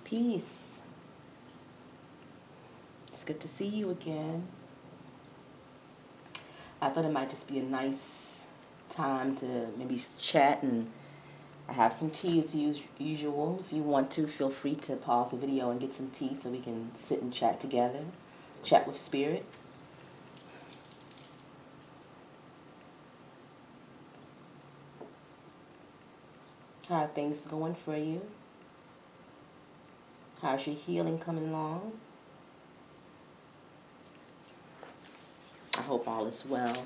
Peace. It's good to see you again. I thought it might just be a nice time to maybe chat, and I have some tea as usual. If you want to, feel free to pause the video and get some tea so we can sit and chat together. Chat with spirit. How are things going for you? How's your healing coming along? I hope all is well.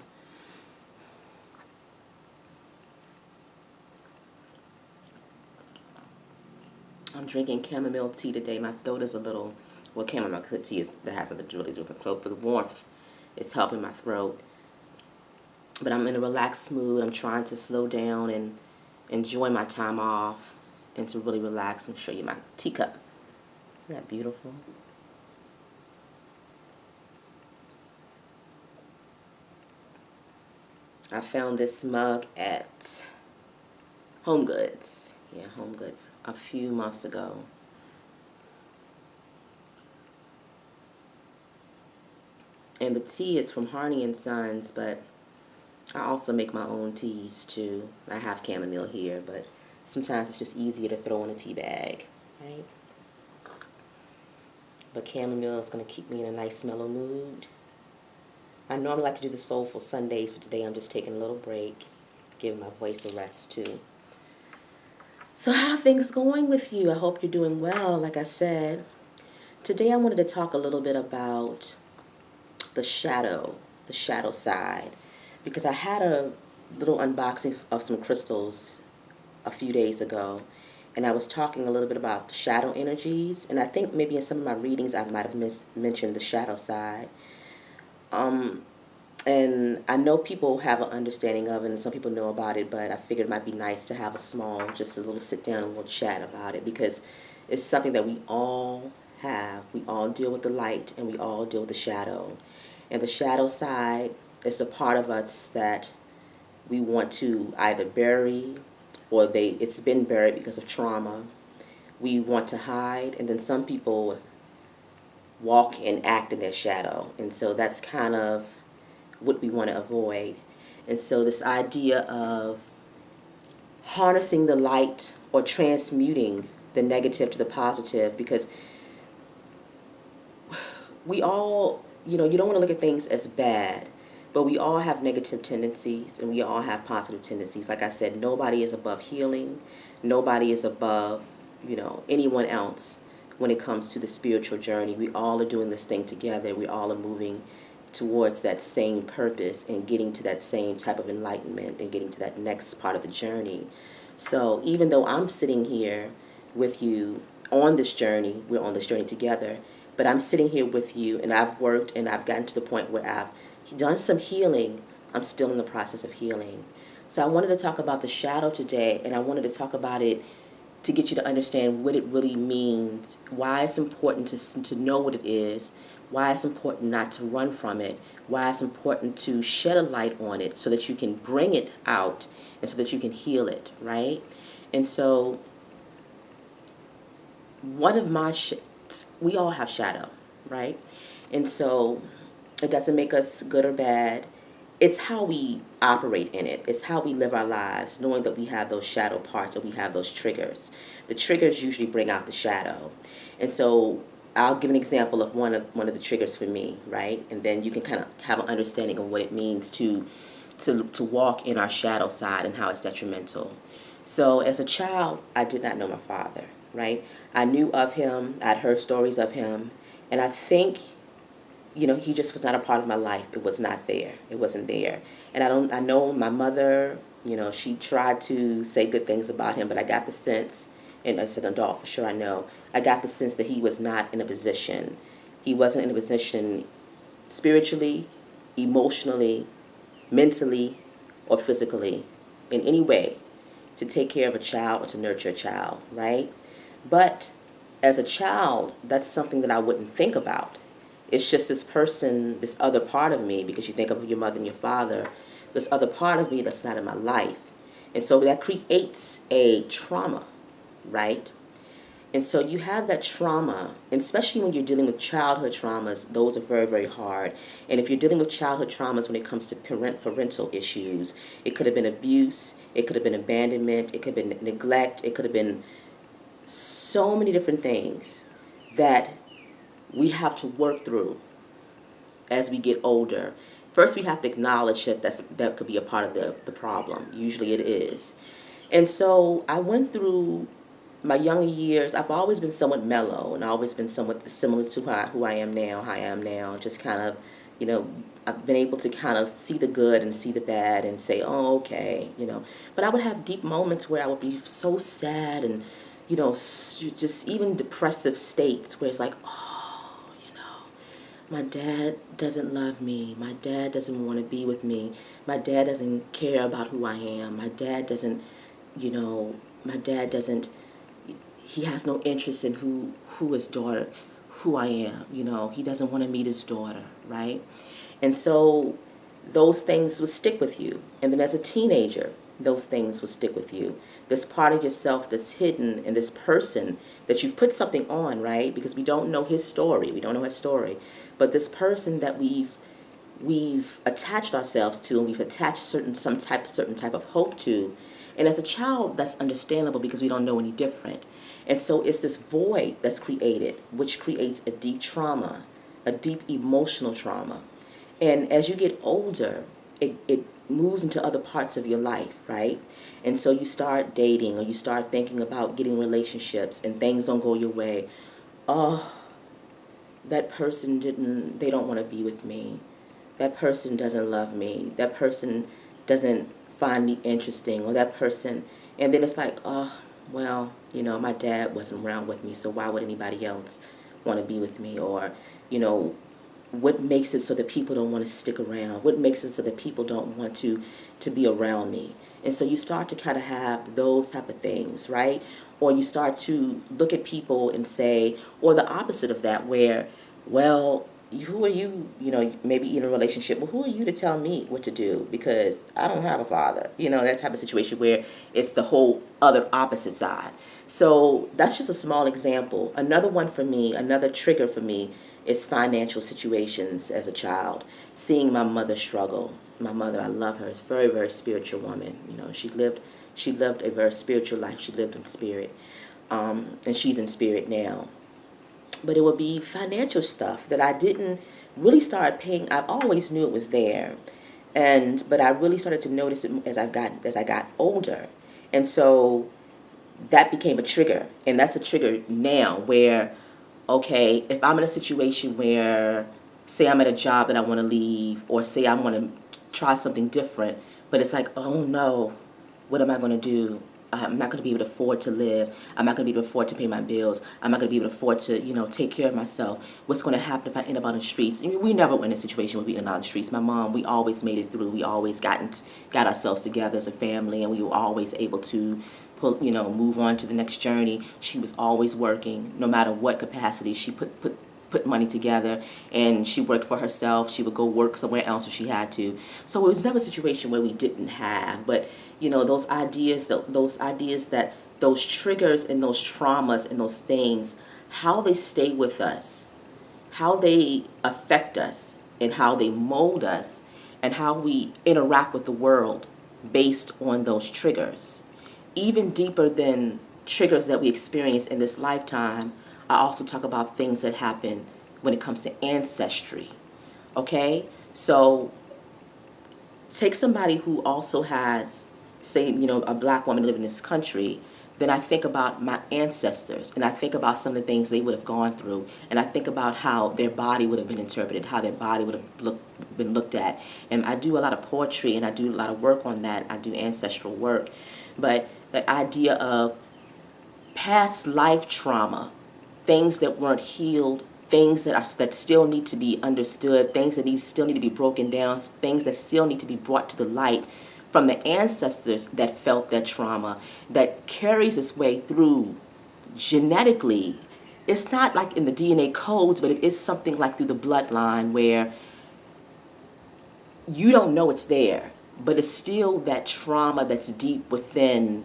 I'm drinking chamomile tea today. My throat is a little, well, chamomile tea that has nothing to really do with my throat, but the warmth is helping my throat. But I'm in a relaxed mood. I'm trying to slow down and enjoy my time off and to really relax. And show you my teacup. Isn't that beautiful? I found this mug at Home Goods. Yeah, Home Goods a few months ago. And the tea is from Harney and Sons, but I also make my own teas too. I have chamomile here, but sometimes it's just easier to throw in a tea bag, right? But chamomile is going to keep me in a nice mellow mood. I normally like to do the Soulful Sundays, but today I'm just taking a little break, giving my voice a rest too. So how are things going with you? I hope you're doing well. Like I said, today I wanted to talk a little bit about the shadow side, because I had a little unboxing of some crystals a few days ago, and I was talking a little bit about the shadow energies, and I think maybe in some of my readings I might have mentioned the shadow side. And I know people have an understanding of it, and some people know about it, but I figured it might be nice to have just a little sit down and a little chat about it, because it's something that we all have. We all deal with the light, and we all deal with the shadow. And the shadow side is a part of us that we want to either bury, or it's been buried because of trauma. We want to hide, and then some people walk and act in their shadow. And so that's kind of what we want to avoid. And so this idea of harnessing the light or transmuting the negative to the positive, because we all, you don't want to look at things as bad, but we all have negative tendencies and we all have positive tendencies. Like I said, nobody is above healing. Nobody is above, anyone else when it comes to the spiritual journey. We all are doing this thing together. We all are moving towards that same purpose and getting to that same type of enlightenment and getting to that next part of the journey. So even though I'm sitting here with you on this journey, we're on this journey together, but I'm sitting here with you, and I've worked and I've gotten to the point where I've done some healing. I'm still in the process of healing. So I wanted to talk about the shadow today, and I wanted to talk about it to get you to understand what it really means, why it's important to know what it is, why it's important not to run from it, why it's important to shed a light on it so that you can bring it out and so that you can heal it, right? And so one of my, we all have shadow, right? And so it doesn't make us good or bad. It's how we operate in it. It's how we live our lives, knowing that we have those shadow parts or we have those triggers. The triggers usually bring out the shadow. And so I'll give an example of one of the triggers for me, right? And then you can kind of have an understanding of what it means to walk in our shadow side and how it's detrimental. So as a child, I did not know my father, right? I knew of him. I'd heard stories of him. And I think, he just was not a part of my life. It was not there. It wasn't there. And I know my mother, she tried to say good things about him, but I got the sense, and as an adult for sure I got the sense that he was not in a position. He wasn't in a position spiritually, emotionally, mentally, or physically in any way to take care of a child or to nurture a child, right? But as a child, that's something that I wouldn't think about. It's just this person, this other part of me, because you think of your mother and your father, this other part of me that's not in my life. And so that creates a trauma, right? And so you have that trauma, and especially when you're dealing with childhood traumas, those are very, very hard. And if you're dealing with childhood traumas when it comes to parental issues, it could have been abuse, it could have been abandonment, it could have been neglect, it could have been so many different things that we have to work through as we get older. First, we have to acknowledge that could be a part of the problem. Usually it is. And so I went through my younger years. I've always been somewhat mellow and always been somewhat similar to who I am now, how I am now. Just kind of, I've been able to kind of see the good and see the bad and say, oh, okay. But I would have deep moments where I would be so sad and, just even depressive states where it's like, oh, my dad doesn't love me. My dad doesn't want to be with me. My dad doesn't care about who I am. My dad doesn't, my dad doesn't, he has no interest in who his daughter, who I am. He doesn't want to meet his daughter, right? And so those things will stick with you. And then as a teenager, those things will stick with you. This part of yourself that's hidden in this person that you've put something on, right? Because we don't know his story. We don't know his story. But this person that we've attached ourselves to, and we've attached certain type of hope to. And as a child, that's understandable because we don't know any different. And so it's this void that's created, which creates a deep trauma, a deep emotional trauma. And as you get older, it moves into other parts of your life, right? And so you start dating or you start thinking about getting relationships and things don't go your way. Oh, that person they don't want to be with me. That person doesn't love me. That person doesn't find me interesting, or that person, and then it's like, oh, well, my dad wasn't around with me, so why would anybody else want to be with me? Or, what makes it so that people don't want to stick around? What makes it so that people don't want to be around me? And so you start to kind of have those type of things, right? Or you start to look at people and say, or the opposite of that, where, well, who are you, maybe in a relationship, well, who are you to tell me what to do? Because I don't have a father, that type of situation where it's the whole other opposite side. So that's just a small example. Another one for me, another trigger for me is financial situations as a child. Seeing my mother struggle. My mother, I love her, is a very, very spiritual woman. She lived a very spiritual life. She lived in spirit. And she's in spirit now. But it would be financial stuff that I didn't really start paying. I always knew it was there, but I really started to notice it as I got older, and so that became a trigger, and that's a trigger now. Where, okay, if I'm in a situation where, say, I'm at a job that I want to leave, or say I want to try something different, but it's like, oh no, what am I going to do? I'm not going to be able to afford to live. I'm not going to be able to afford to pay my bills. I'm not going to be able to afford to, take care of myself. What's going to happen if I end up on the streets? And we never were in a situation where we ended up on the streets. My mom, we always made it through. We always got ourselves together as a family, and we were always able to move on to the next journey. She was always working, no matter what capacity. She put money together, and she worked for herself. She would go work somewhere else if she had to. So it was never a situation where we didn't have. But those ideas that those triggers and those traumas and those things, how they stay with us, how they affect us, and how they mold us, and how we interact with the world based on those triggers. Even deeper than triggers that we experience in this lifetime, I also talk about things that happen when it comes to ancestry. Okay? So take somebody who also has, say, a black woman living in this country, then I think about my ancestors, and I think about some of the things they would have gone through, and I think about how their body would have been interpreted, how their body would have been looked at. And I do a lot of poetry, and I do a lot of work on that. I do ancestral work. But the idea of past life trauma, things that weren't healed, things that still need to be understood, things that still need to be broken down, things that still need to be brought to the light from the ancestors that felt that trauma, that carries its way through genetically. It's not like in the DNA codes, but it is something like through the bloodline where you don't know it's there, but it's still that trauma that's deep within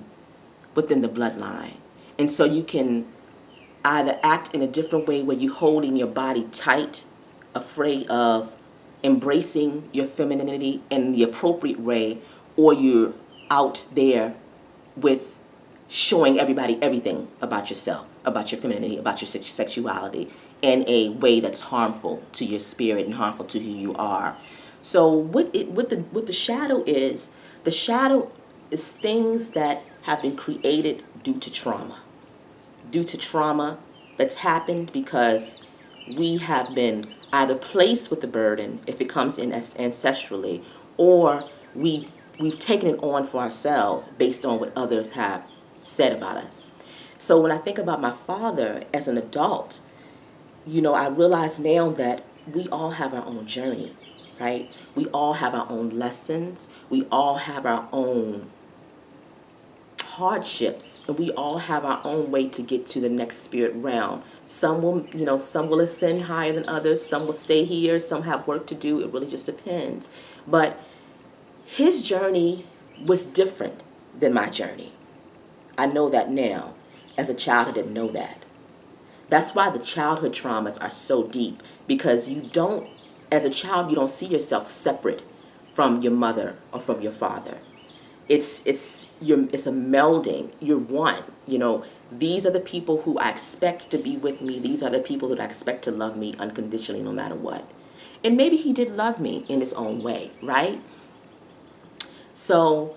the bloodline. And so you can either act in a different way where you're holding your body tight, afraid of embracing your femininity in the appropriate way, or you're out there with showing everybody everything about yourself, about your femininity, about your sexuality in a way that's harmful to your spirit and harmful to who you are. So what the shadow is, the shadow is things that have been created due to trauma that's happened because we have been either placed with the burden, if it comes in as ancestrally, or we've taken it on for ourselves based on what others have said about us. So when I think about my father as an adult, I realize now that we all have our own journey, right? We all have our own lessons. We all have our own hardships, and we all have our own way to get to the next spirit realm. Some will ascend higher than others. Some will stay here. Some have work to do. It really just depends. But his journey was different than my journey. I know that now. As a child, I didn't know that. That's why the childhood traumas are so deep, because as a child, you don't see yourself separate from your mother or from your father. It's a melding. You're one. These are the people who I expect to be with me. These are the people that I expect to love me unconditionally, no matter what. And maybe he did love me in his own way, right? So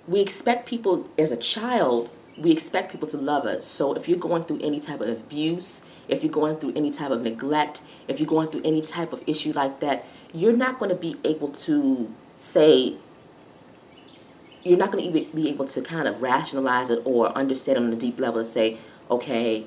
we expect people, as a child, we expect people to love us. So if you're going through any type of abuse, if you're going through any type of neglect, if you're going through any type of issue like that, you're not going to be able to say, you're not going to be able to kind of rationalize it or understand on a deep level and say, okay,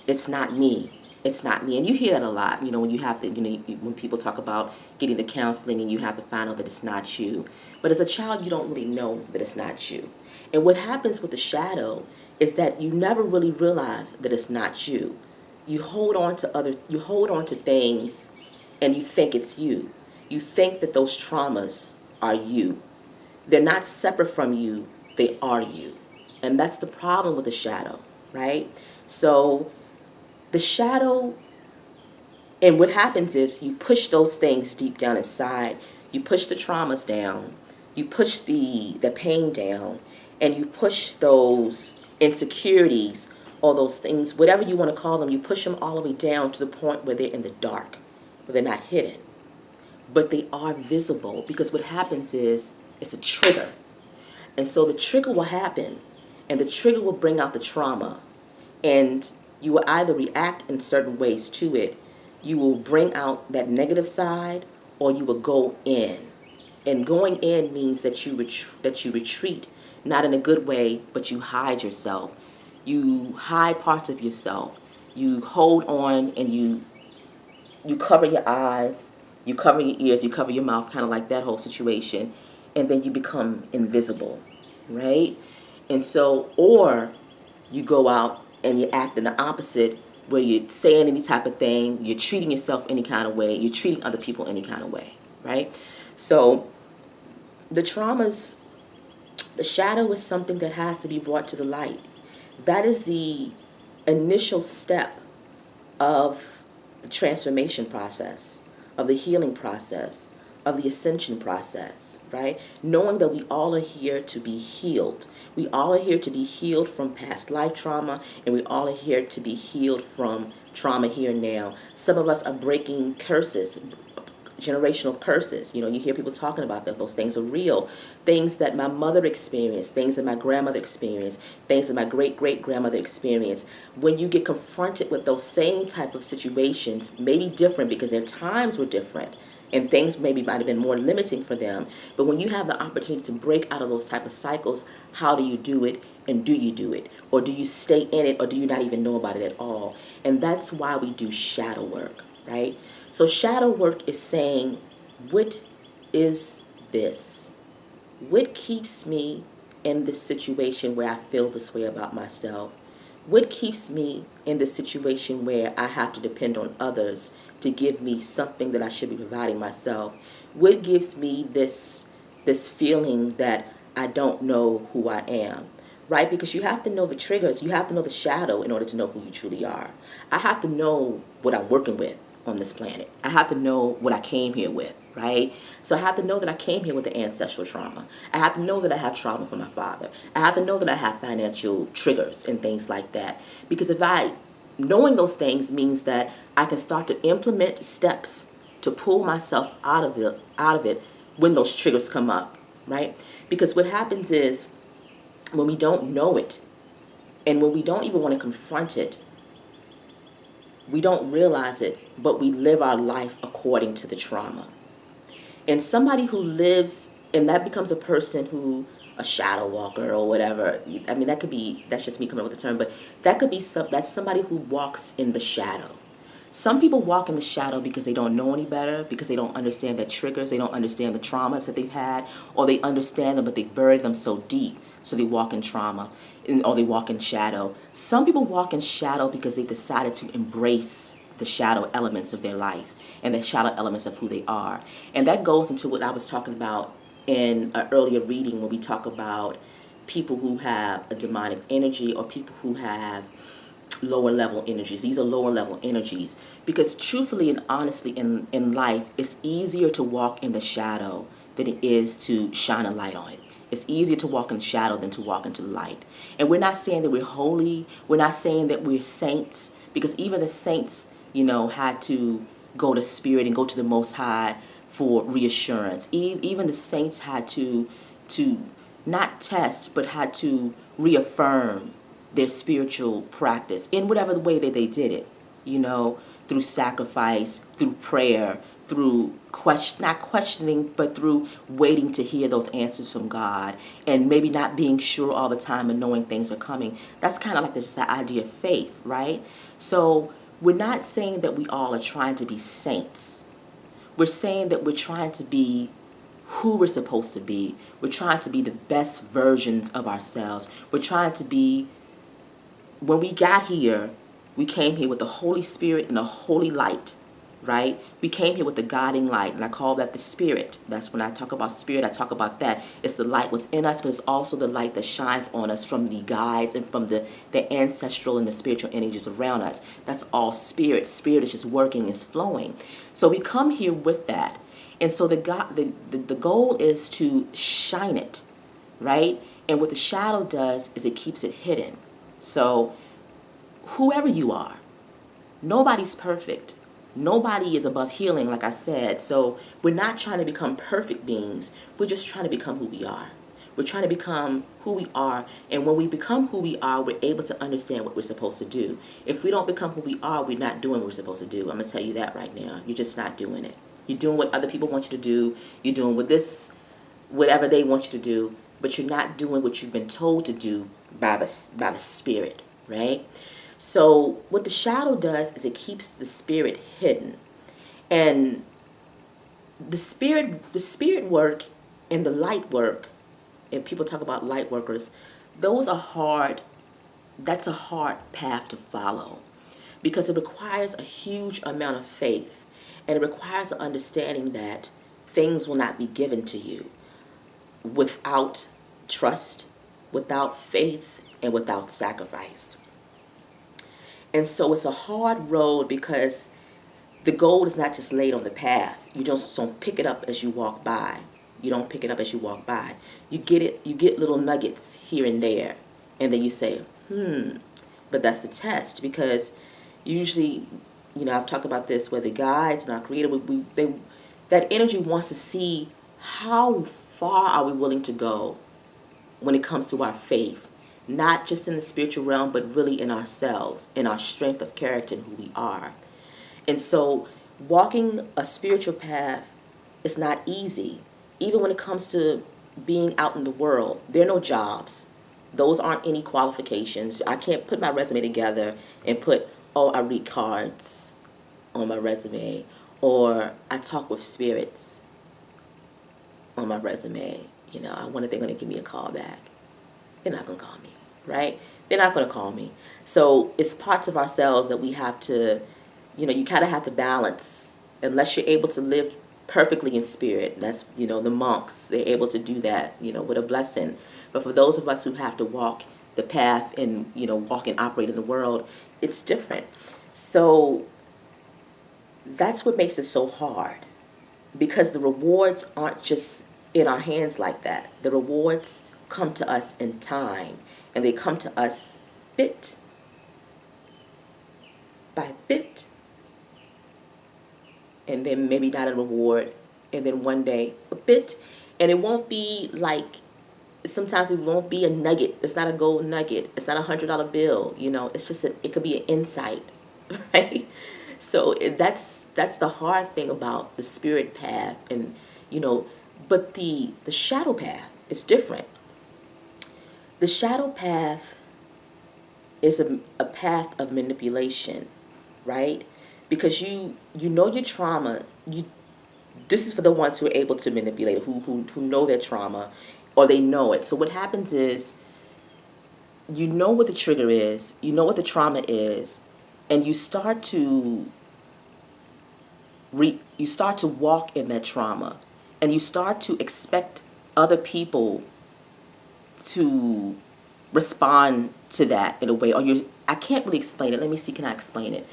it's not me. It's not me. And you hear that a lot, when you have to, when people talk about getting the counseling and you have to find out that it's not you. But as a child, you don't really know that it's not you. And what happens with the shadow is that you never really realize that it's not you. You hold on to things and you think it's you. You think that those traumas are you. They're not separate from you, they are you. And that's the problem with the shadow, right? So the shadow, and what happens is you push those things deep down inside. You push the traumas down. You push the pain down. And you push those insecurities or those things, whatever you want to call them, you push them all the way down to the point where they're in the dark, where they're not hidden. But they are visible, because what happens is it's a trigger. And so the trigger will happen, and the trigger will bring out the trauma. And you will either react in certain ways to it, you will bring out that negative side, or you will go in. And going in means that you retreat, not in a good way, but you hide yourself. You hide parts of yourself. You hold on, and you cover your eyes, you cover your ears, you cover your mouth, kind of like that whole situation, and then you become invisible, right? And so, or you go out and you act in the opposite, where you're saying any type of thing, you're treating yourself any kind of way, you're treating other people any kind of way, right? So the traumas, the shadow is something that has to be brought to the light. That is the initial step of the transformation process, of the healing process, of the ascension process, right? Knowing that we all are here to be healed. We all are here to be healed from past life trauma, and we all are here to be healed from trauma here and now. Some of us are breaking curses, generational curses. You hear people talking about that. Those things are real. Things that my mother experienced, things that my grandmother experienced, things that my great-great-grandmother experienced. When you get confronted with those same type of situations, maybe different because their times were different and things maybe might have been more limiting for them. But when you have the opportunity to break out of those type of cycles, how do you do it? And do you do it? Or do you stay in it, or do you not even know about it at all? And that's why we do shadow work, right? So shadow work is saying, what is this? What keeps me in this situation where I feel this way about myself? What keeps me in this situation where I have to depend on others to give me something that I should be providing myself? What gives me this feeling that I don't know who I am? right? Because you have to know the triggers, you have to know the shadow in order to know who you truly are. I have to know what I'm working with on this planet. I have to know what I came here with, right? So I have to know that I came here with the ancestral trauma. I have to know that I have trauma from my father. I have to know that I have financial triggers and things like that. Because if I, knowing those things means that I can start to implement steps to pull myself out of it when those triggers come up, right? Because what happens is when we don't know it and when we don't even want to confront it, we don't realize it, but we live our life according to the trauma. And somebody who lives, and that becomes a person who, a shadow walker or whatever. I mean, that could be, that's just me coming up with the term, but that could be that's somebody who walks in the shadow. Some people walk in the shadow because they don't know any better, because they don't understand their triggers, they don't understand the traumas that they've had, or they understand them but they buried them so deep, so they walk in trauma, or they walk in shadow. Some people walk in shadow because they decided to embrace the shadow elements of their life and the shadow elements of who they are. And that goes into what I was talking about in an earlier reading when we talk about people who have a demonic energy or people who have lower level energies. These are lower level energies because truthfully and honestly in life, it's easier to walk in the shadow than it is to shine a light on it. It's easier to walk in the shadow than to walk into the light. And we're not saying that we're holy. We're not saying that we're saints, because even the saints, had to go to spirit and go to the Most High for reassurance. Even the saints had to not test, but had to reaffirm their spiritual practice in whatever the way that they did it, through sacrifice, through prayer, through not questioning, but through waiting to hear those answers from God, and maybe not being sure all the time and knowing things are coming. That's kind of like this idea of faith, right? So we're not saying that we all are trying to be saints. We're saying that we're trying to be who we're supposed to be. We're trying to be the best versions of ourselves. We're trying to be, when we got here, we came here with the Holy Spirit and the holy light, right? We came here with the guiding light, and I call that the Spirit. That's when I talk about Spirit, I talk about that. It's the light within us, but it's also the light that shines on us from the guides and from the ancestral and the spiritual energies around us. That's all Spirit. Spirit is just working, is flowing. So we come here with that. And so the goal is to shine it, right? And what the shadow does is it keeps it hidden. So whoever you are, nobody's perfect. Nobody is above healing, like I said. So we're not trying to become perfect beings. We're just trying to become who we are. We're trying to become who we are. And when we become who we are, we're able to understand what we're supposed to do. If we don't become who we are, we're not doing what we're supposed to do. I'm going to tell you that right now. You're just not doing it. You're doing what other people want you to do. You're doing whatever they want you to do. But you're not doing what you've been told to do by the Spirit, right? So what the shadow does is it keeps the spirit hidden. And the spirit work and the light work, if people talk about light workers, those are hard. That's a hard path to follow because it requires a huge amount of faith, and it requires an understanding that things will not be given to you without trust, without faith, and without sacrifice. And so it's a hard road because the gold is not just laid on the path. You just don't pick it up as you walk by. You don't pick it up as you walk by. You get little nuggets here and there. And then you say, but that's the test, because usually, I've talked about this, where the guides and our creator, that energy wants to see how far are we willing to go when it comes to our faith. Not just in the spiritual realm, but really in ourselves, in our strength of character and who we are. And so walking a spiritual path is not easy. Even when it comes to being out in the world, there are no jobs. Those aren't any qualifications. I can't put my resume together and put, I read cards on my resume, or I talk with spirits on my resume. I wonder if they're going to give me a call back. They're not going to call me, right? They're not going to call me. So it's parts of ourselves that we have to, you kind of have to balance. Unless you're able to live perfectly in spirit. That's, the monks, they're able to do that, with a blessing. But for those of us who have to walk the path and, walk and operate in the world, it's different. So that's what makes it so hard, because the rewards aren't just in our hands like that. The rewards come to us in time, and they come to us bit by bit, and then maybe not a reward, and then one day a bit, and it won't be like, sometimes it won't be a nugget. It's not a gold nugget. It's not $100 bill. It's just it could be an insight, right? So that's the hard thing about the spirit path, and but the shadow path is different. The shadow path is a path of manipulation, right? Because you know your trauma. This is for the ones who are able to manipulate it, who know their trauma, or they know it. So what happens is, you know what the trigger is, you know what the trauma is, and you start to walk in that trauma, and you start to expect other people to respond to that in a way, or I can't really explain it. Let me see, can I explain it?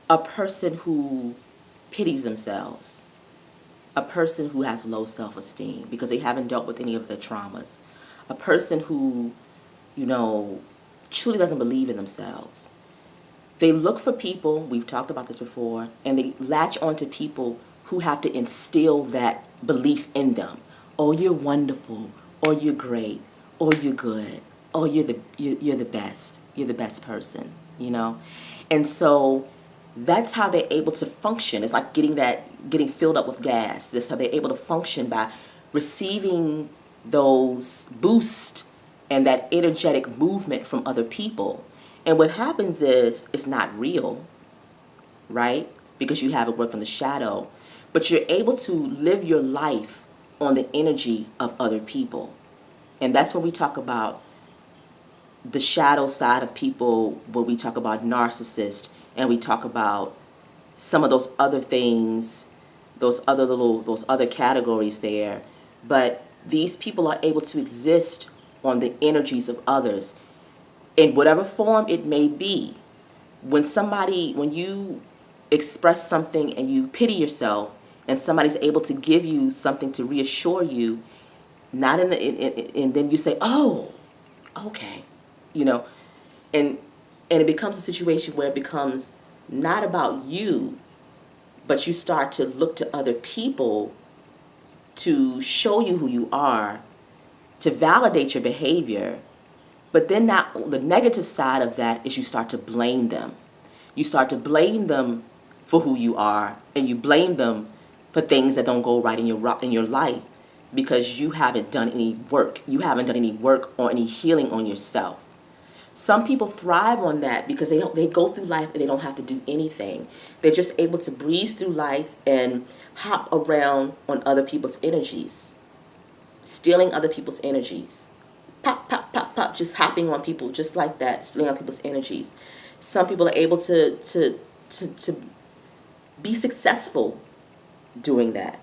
A person who pities themselves, a person who has low self-esteem because they haven't dealt with any of their traumas, a person who, truly doesn't believe in themselves. They look for people, we've talked about this before, and they latch onto people who have to instill that belief in them. Oh, you're wonderful, or you're great, or you're good, or you're the best. You're the best person, And so that's how they're able to function. It's like getting filled up with gas. That's how they're able to function, by receiving those boosts and that energetic movement from other people. And what happens is, it's not real, right? Because you haven't worked on the shadow, but you're able to live your life on the energy of other people. And that's when we talk about the shadow side of people, when we talk about narcissists, and we talk about some of those other things, those other categories there. But these people are able to exist on the energies of others in whatever form it may be. When you express something and you pity yourself, and somebody's able to give you something to reassure you, not and then you say, oh, okay, and it becomes a situation where it becomes not about you, but you start to look to other people to show you who you are, to validate your behavior. But then the negative side of that is you start to blame them. You start to blame them for who you are, and you blame them for things that don't go right in your life, because you haven't done any work. You haven't done any work or any healing on yourself. Some people thrive on that because they go through life and they don't have to do anything. They're just able to breeze through life and hop around on other people's energies, stealing other people's energies. Pop, pop, pop, pop, just hopping on people just like that, stealing on people's energies. Some people are able to be successful doing that.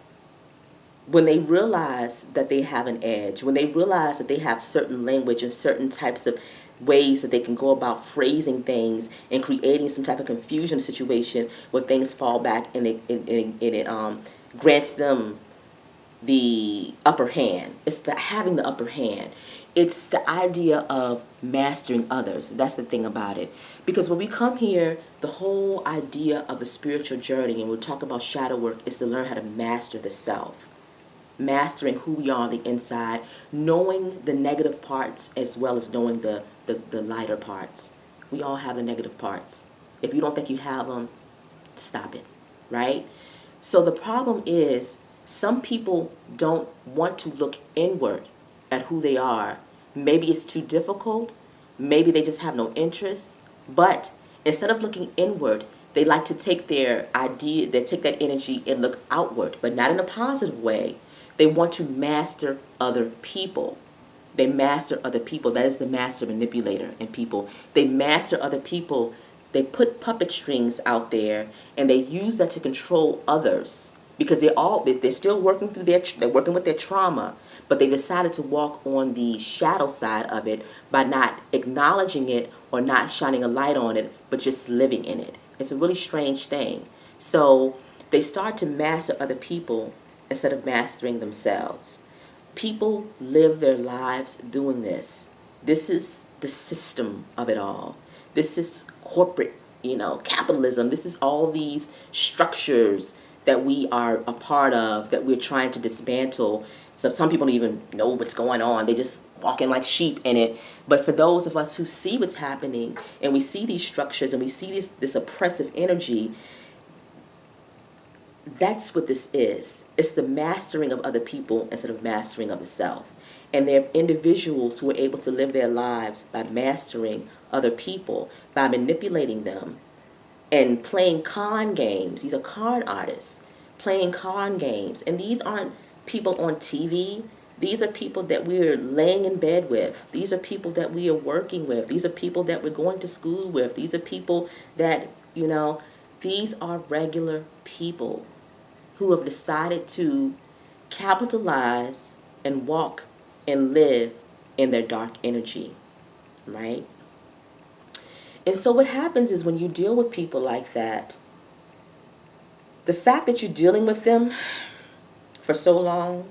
When they realize that they have an edge, when they realize that they have certain language and certain types of ways that they can go about phrasing things and creating some type of confusion situation where things fall back, and it grants them the upper hand. It's having the upper hand. It's the idea of mastering others. That's the thing about it. Because when we come here, the whole idea of the spiritual journey, and we'll talk about shadow work, is to learn how to master the self. Mastering who we are on the inside, knowing the negative parts as well as knowing the lighter parts. We all have the negative parts. If you don't think you have them, stop it, right? So the problem is, some people don't want to look inward at who they are. Maybe it's too difficult. Maybe they just have no interest. But instead of looking inward, they like to take their idea, they take that energy and look outward, but not in a positive way. They want to master other people. They master other people. That is the master manipulator in people. They master other people. They put puppet strings out there, and they use that to control others. because they're still working through they're working with their trauma, but they decided to walk on the shadow side of it by not acknowledging it or not shining a light on it, but just living in it. It's a really strange thing. So they start to master other people instead of mastering themselves. People live their lives doing this. This is the system of it all. This is corporate, capitalism. This is all these structures that we are a part of that we're trying to dismantle. So some people don't even know what's going on. They just walking like sheep in it. But for those of us who see what's happening and we see these structures and we see this oppressive energy, that's what this is. It's the mastering of other people instead of mastering of the self. And they're individuals who are able to live their lives by mastering other people, by manipulating them and playing con games. These are con artists playing con games. And these aren't people on TV. These are people that we're laying in bed with. These are people that we are working with. These are people that we're going to school with. These are people that, these are regular people who have decided to capitalize and walk and live in their dark energy, right? And so what happens is when you deal with people like that, the fact that you're dealing with them for so long,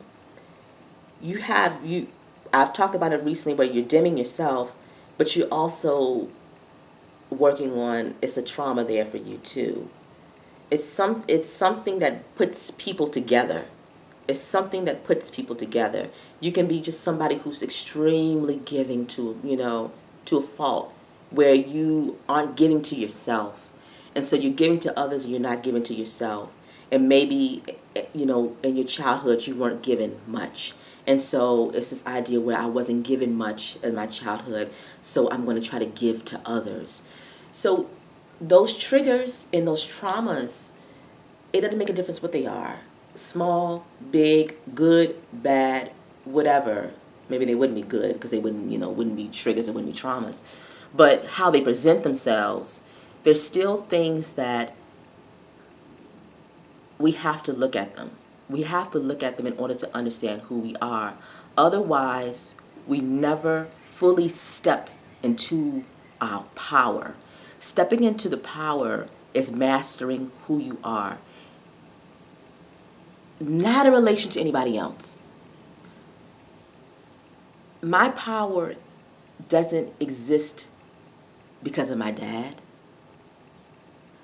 I've talked about it recently where you're dimming yourself, but you're also working on, it's a trauma there for you too. It's something that puts people together. It's something that puts people together. You can be just somebody who's extremely giving to a fault, where you aren't giving to yourself. And so you're giving to others and you're not giving to yourself. And maybe, in your childhood, you weren't given much. And so it's this idea where I wasn't given much in my childhood, so I'm going to try to give to others. So those triggers and those traumas, it doesn't make a difference what they are. Small, big, good, bad, whatever. Maybe they wouldn't be good because they wouldn't be triggers, it wouldn't be traumas. But how they present themselves, there's still things that we have to look at them. We have to look at them in order to understand who we are. Otherwise, we never fully step into our power. Stepping into the power is mastering who you are. Not in relation to anybody else. My power doesn't exist because of my dad.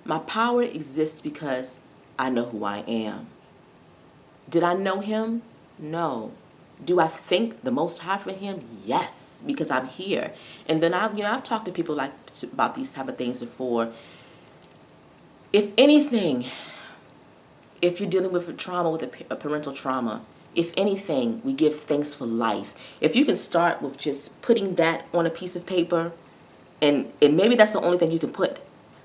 My power exists because I know who I am. Did I know him? No. Do I think the most high for him? Yes, because I'm here. And then I've talked to people about these type of things before. If anything, if you're dealing with a trauma, with a parental trauma, if anything, we give thanks for life. If you can start with just putting that on a piece of paper, and maybe that's the only thing you can put.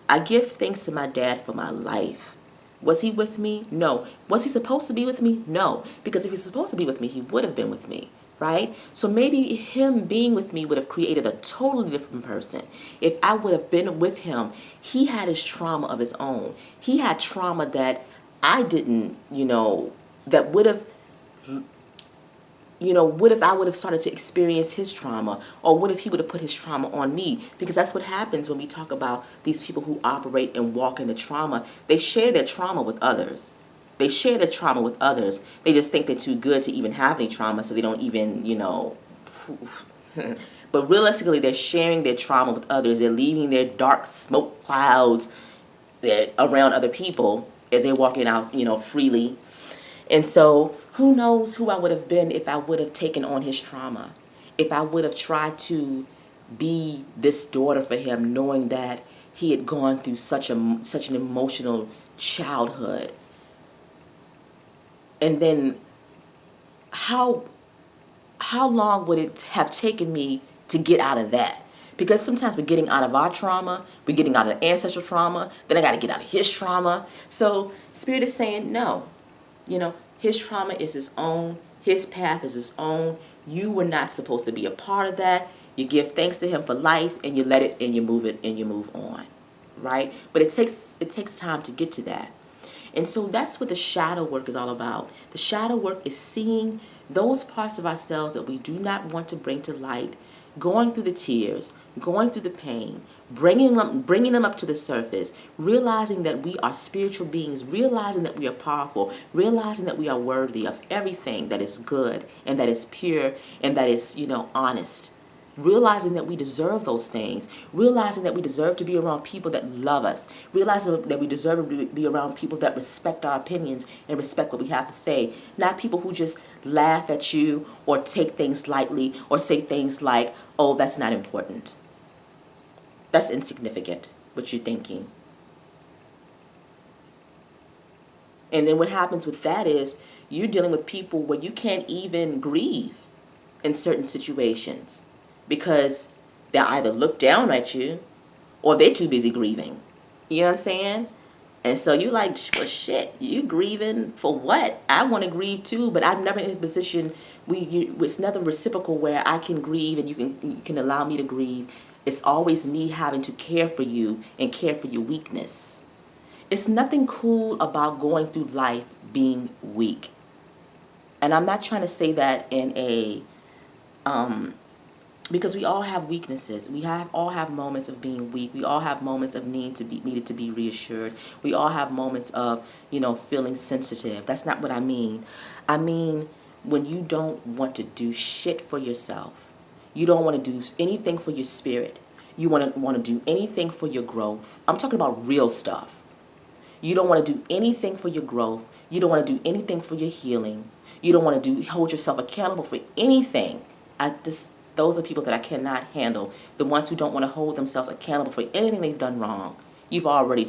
I give thanks to my dad for my life. Was he with me? No. Was he supposed to be with me? No. Because if he's supposed to be with me, he would have been with me, right? So maybe him being with me would have created a totally different person. If I would have been with him, he had his trauma of his own. He had trauma that I didn't, that would have, what if I would have started to experience his trauma? Or what if he would have put his trauma on me? Because that's what happens when we talk about these people who operate and walk in the trauma. They share their trauma with others. They share their trauma with others. They just think they're too good to even have any trauma, so they don't even, But realistically, they're sharing their trauma with others. They're leaving their dark smoke clouds around other people as they're walking out, freely. And so who knows who I would have been if I would have taken on his trauma, if I would have tried to be this daughter for him, knowing that he had gone through such an emotional childhood. And then how long would it have taken me to get out of that? Because sometimes we're getting out of our trauma, we're getting out of ancestral trauma, then I got to get out of his trauma. So Spirit is saying no. His trauma is his own. His path is his own. You were not supposed to be a part of that. You give thanks to him for life, and you let it, and you move on, right? But it takes time to get to that. And so that's what the shadow work is all about. The shadow work is seeing those parts of ourselves that we do not want to bring to light, going through the tears, going through the pain, bringing them up to the surface, realizing that we are spiritual beings, realizing that we are powerful, realizing that we are worthy of everything that is good and that is pure and that is, honest. Realizing that we deserve those things, realizing that we deserve to be around people that love us, realizing that we deserve to be around people that respect our opinions and respect what we have to say, not people who just laugh at you or take things lightly or say things like, oh, that's not important. That's insignificant, what you're thinking. And then what happens with that is you're dealing with people where you can't even grieve in certain situations because they either look down at you or they're too busy grieving. You know what I'm saying? And so you're like, well, shit, you grieving for what? I want to grieve too, but I'm never in a position it's never reciprocal where I can grieve and you can allow me to grieve. It's always me having to care for you and care for your weakness. It's nothing cool about going through life being weak. And I'm not trying to say that in a because we all have weaknesses. We all have moments of being weak. We all have moments of needed to be reassured. We all have moments of, feeling sensitive. That's not what I mean. I mean when you don't want to do shit for yourself. You don't want to do anything for your spirit. You want to do anything for your growth. I'm talking about real stuff. You don't want to do anything for your growth. You don't want to do anything for your healing. You don't want to hold yourself accountable for anything. Those are people that I cannot handle. The ones who don't want to hold themselves accountable for anything they've done wrong. You've already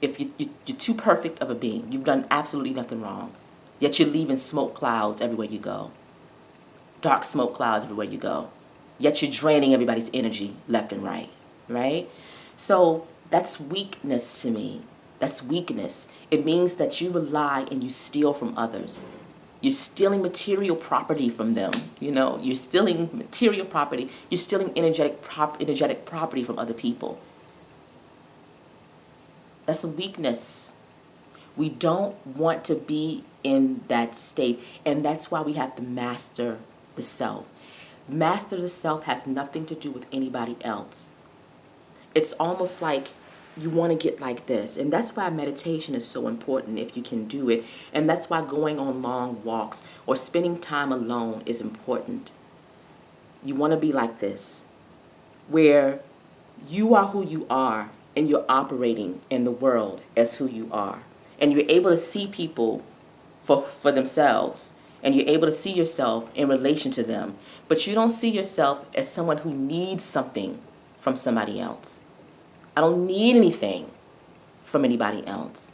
if you're too perfect of a being, you've done absolutely nothing wrong. Yet you're leaving smoke clouds everywhere you go. Dark smoke clouds everywhere you go. Yet you're draining everybody's energy left and right, right? So that's weakness to me. That's weakness. It means that you rely and you steal from others. You're stealing material property from them. You're stealing material property. You're stealing energetic property from other people. That's a weakness. We don't want to be in that state. And that's why we have to master the self. Master the self has nothing to do with anybody else. It's almost like you want to get like this. And that's why meditation is so important if you can do it. And that's why going on long walks or spending time alone is important. You want to be like this, where you are who you are and you're operating in the world as who you are. And you're able to see people for themselves. And you're able to see yourself in relation to them. But you don't see yourself as someone who needs something from somebody else. I don't need anything from anybody else.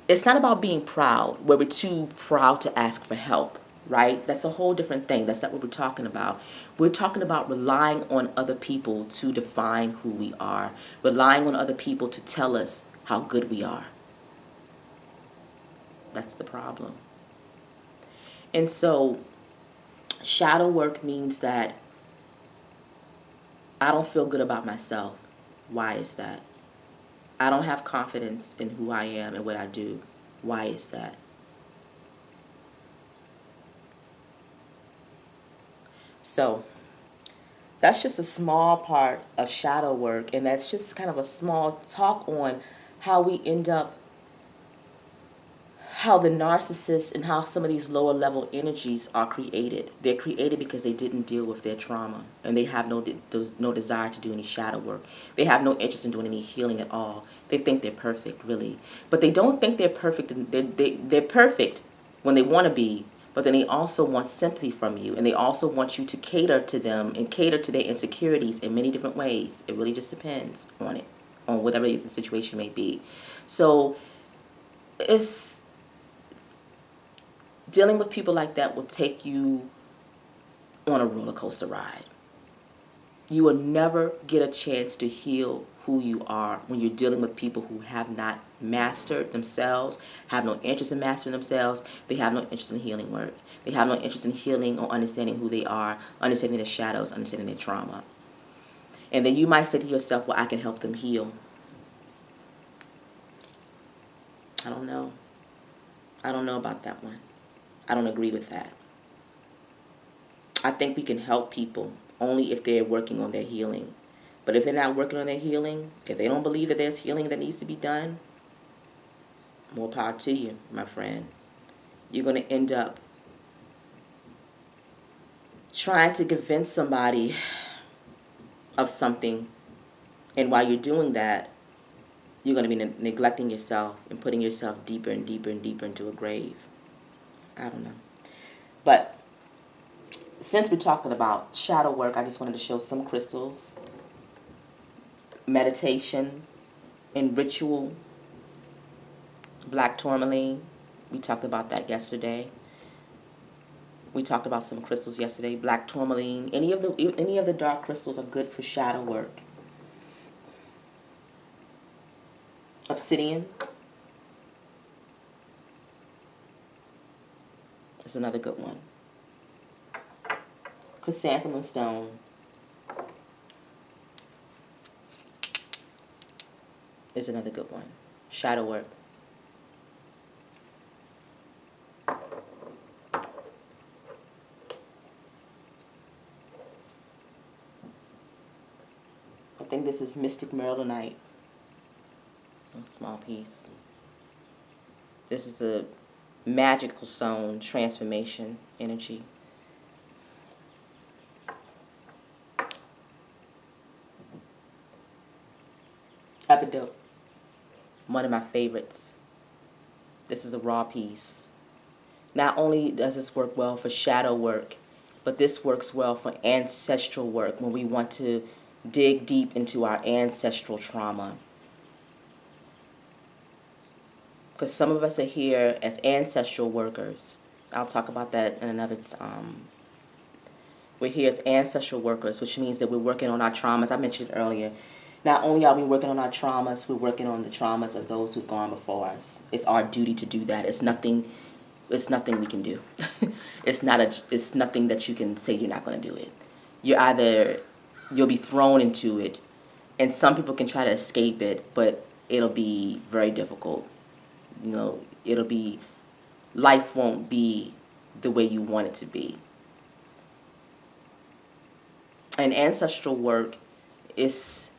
It's not about being proud, where we're too proud to ask for help, right? That's a whole different thing. That's not what we're talking about. We're talking about relying on other people to define who we are, relying on other people to tell us how good we are. That's the problem. And so shadow work means that I don't feel good about myself. Why is that? I don't have confidence in who I am and what I do. Why is that? So that's just a small part of shadow work, and that's just kind of a small talk on how we end up, how the narcissist and how some of these lower level energies are created. They're created because they didn't deal with their trauma, and they have no desire to do any shadow work. They have no interest in doing any healing at all. They think they're perfect, really. But they don't think they're perfect. They're perfect when they want to be, but then they also want sympathy from you, and they also want you to cater to them and cater to their insecurities in many different ways. It really just depends on whatever the situation may be. So dealing with people like that will take you on a roller coaster ride. You will never get a chance to heal who you are when you're dealing with people who have not mastered themselves, have no interest in mastering themselves. They have no interest in healing work. They have no interest in healing or understanding who they are, understanding their shadows, understanding their trauma. And then you might say to yourself, well, I can help them heal. I don't know. I don't know about that one. I don't agree with that. I think we can help people only if they're working on their healing. But if they're not working on their healing, if they don't believe that there's healing that needs to be done, more power to you, my friend. You're going to end up trying to convince somebody of something. And while you're doing that, you're going to be neglecting yourself and putting yourself deeper and deeper and deeper into a grave. I don't know. But since we're talking about shadow work, I just wanted to show some crystals, meditation, and ritual. Black tourmaline. We talked about that yesterday. We talked about some crystals yesterday. Black tourmaline. Any of the dark crystals are good for shadow work. Obsidian is another good one. Chrysanthemum stone is another good one. Shadow work. I think this is Mystic Merlinite. A small piece. This is the magical stone transformation energy. Epidote. One of my favorites. This is a raw piece. Not only does this work well for shadow work, but this works well for ancestral work when we want to dig deep into our ancestral trauma. Because some of us are here as ancestral workers. I'll talk about that in another time. We're here as ancestral workers, which means that we're working on our traumas. I mentioned earlier, not only are we working on our traumas, we're working on the traumas of those who've gone before us. It's our duty to do that. It's nothing we can do. It's nothing that you can say you're not going to do it. You'll be thrown into it, and some people can try to escape it, but it'll be very difficult. Life won't be the way you want it to be. And ancestral work it's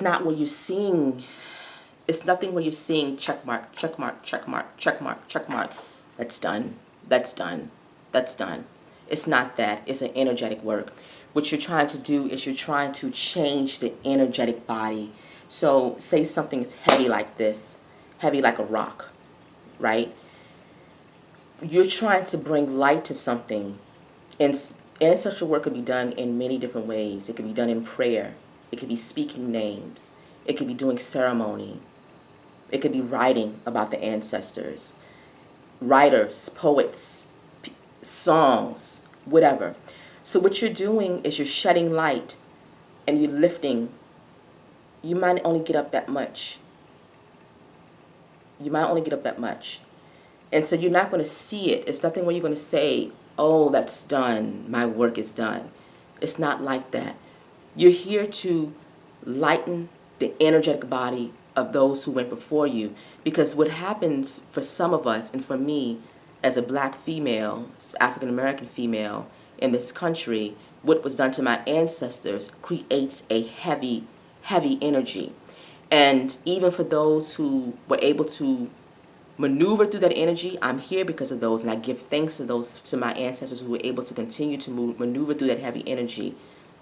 not where you're seeing, it's nothing where you're seeing check mark, check mark, check mark, check mark, check mark. That's done. That's done. That's done. It's not that. It's an energetic work. What you're trying to do is you're trying to change the energetic body. So say something is heavy like this, heavy like a rock, right? You're trying to bring light to something. And ancestral work could be done in many different ways. It could be done in prayer. It could be speaking names. It could be doing ceremony. It could be writing about the ancestors. Writers, poets, songs, whatever. So what you're doing is you're shedding light and you're lifting. You might only get up that much. And so you're not going to see it. It's nothing where you're going to say, oh, that's done. My work is done. It's not like that. You're here to lighten the energetic body of those who went before you. Because what happens for some of us, and for me, as a black female, African American female in this country, what was done to my ancestors creates a heavy, heavy energy. And even for those who were able to maneuver through that energy, I'm here because of those, and I give thanks to my ancestors who were able to continue to maneuver through that heavy energy,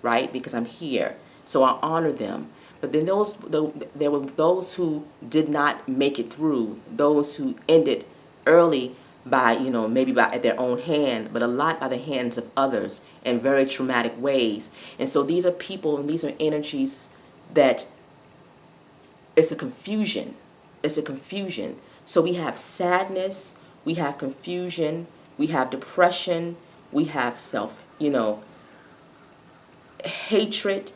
right? Because I'm here, so I honor them. But then there were those who did not make it through, those who ended early by, maybe by their own hand, but a lot by the hands of others in very traumatic ways. And so these are people and these are energies that it's a confusion. It's a confusion. So we have sadness, we have confusion, we have depression, we have hatred.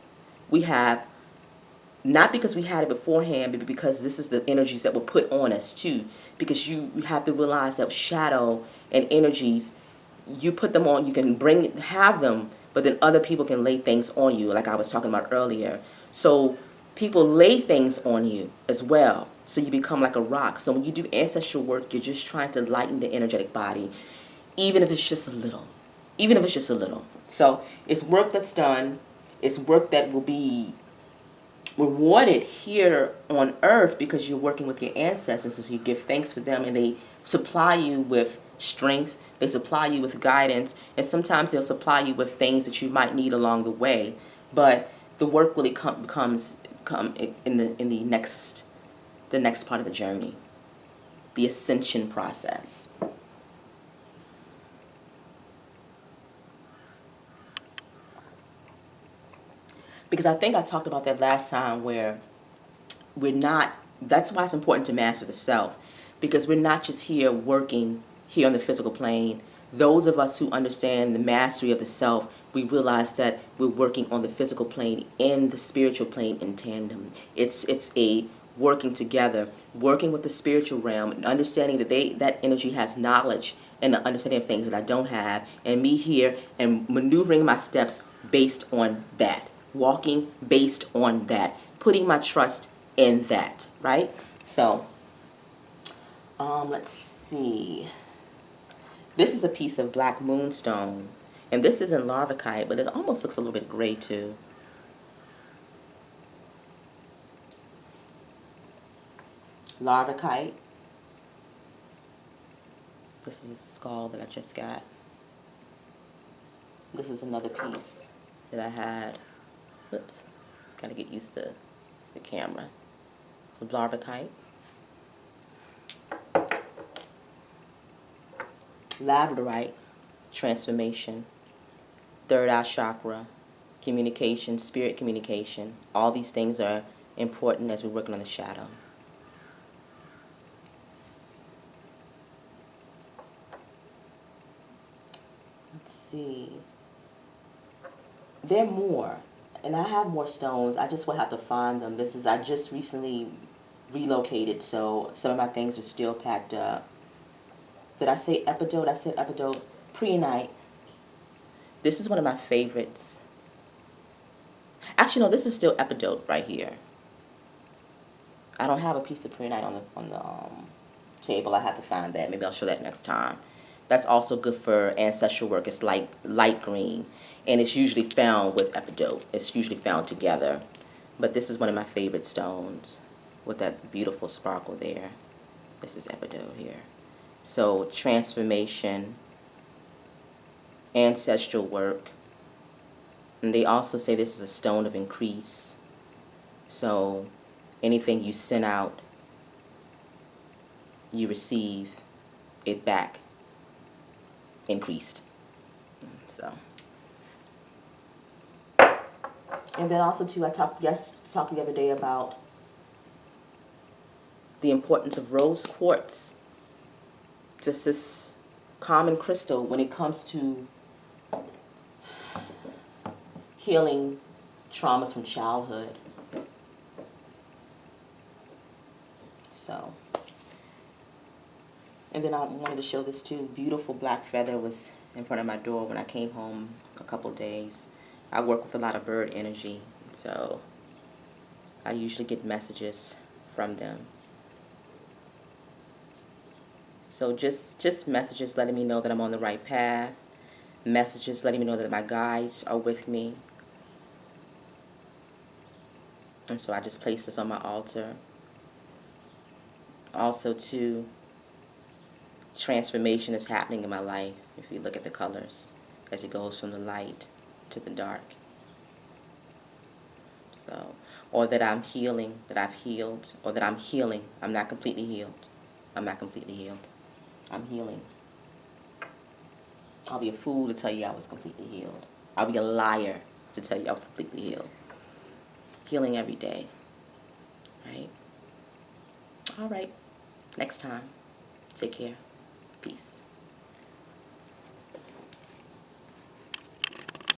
We have, not because we had it beforehand, but because this is the energies that were put on us too. Because you have to realize that shadow and energies, you put them on, you can have them, but then other people can lay things on you, like I was talking about earlier. So people lay things on you as well. So you become like a rock. So when you do ancestral work, you're just trying to lighten the energetic body, even if it's just a little. Even if it's just a little. So it's work that's done. It's work that will be rewarded here on earth because you're working with your ancestors. So you give thanks for them, and they supply you with strength. They supply you with guidance, and sometimes they'll supply you with things that you might need along the way. But the work really comes in the next part of the journey, the ascension process. Because I think I talked about that last time, where we're not, that's why it's important to master the self, because we're not just here working here on the physical plane. Those of us who understand the mastery of the self, we realize that we're working on the physical plane and the spiritual plane in tandem. It's a working together, working with the spiritual realm, and understanding that that energy has knowledge and an understanding of things that I don't have, and me here and maneuvering my steps based on that, walking based on that, putting my trust in that, right? So, let's see. This is a piece of black moonstone, and this isn't larvicite, but it almost looks a little bit gray too. Larvicite. This is a skull that I just got. This is another piece that I had. Whoops, gotta get used to the camera. Larvicite. Labradorite, transformation. Third eye chakra, communication, spirit communication. All these things are important as we're working on the shadow. Let's see. There are more, and I have more stones. I just will have to find them. I just recently relocated, so some of my things are still packed up. Did I say epidote? I said epidote. Prehnite. This is one of my favorites. Actually, no, this is still epidote right here. I don't have a piece of prehnite on the table. I have to find that. Maybe I'll show that next time. That's also good for ancestral work. It's light green, and it's usually found with epidote. It's usually found together. But this is one of my favorite stones with that beautiful sparkle there. This is epidote here. So transformation, ancestral work. And they also say this is a stone of increase. So anything you send out, you receive it back increased. So, and then also too, I talked the other day about the importance of rose quartz, just this common crystal when it comes to healing traumas from childhood. So, and then I wanted to show this too. Beautiful black feather was in front of my door when I came home a couple of days. I work with a lot of bird energy, so I usually get messages from them. So just messages letting me know that I'm on the right path. Messages letting me know that my guides are with me. And so I just place this on my altar. Also too, transformation is happening in my life, if you look at the colors, as it goes from the light to the dark. So, or that I'm healing, that I've healed, or that I'm healing. I'm not completely healed. I'm not completely healed. I'm healing. I'll be a fool to tell you I was completely healed. I'll be a liar to tell you I was completely healed. Healing every day. Right? All right. Next time. Take care. Peace.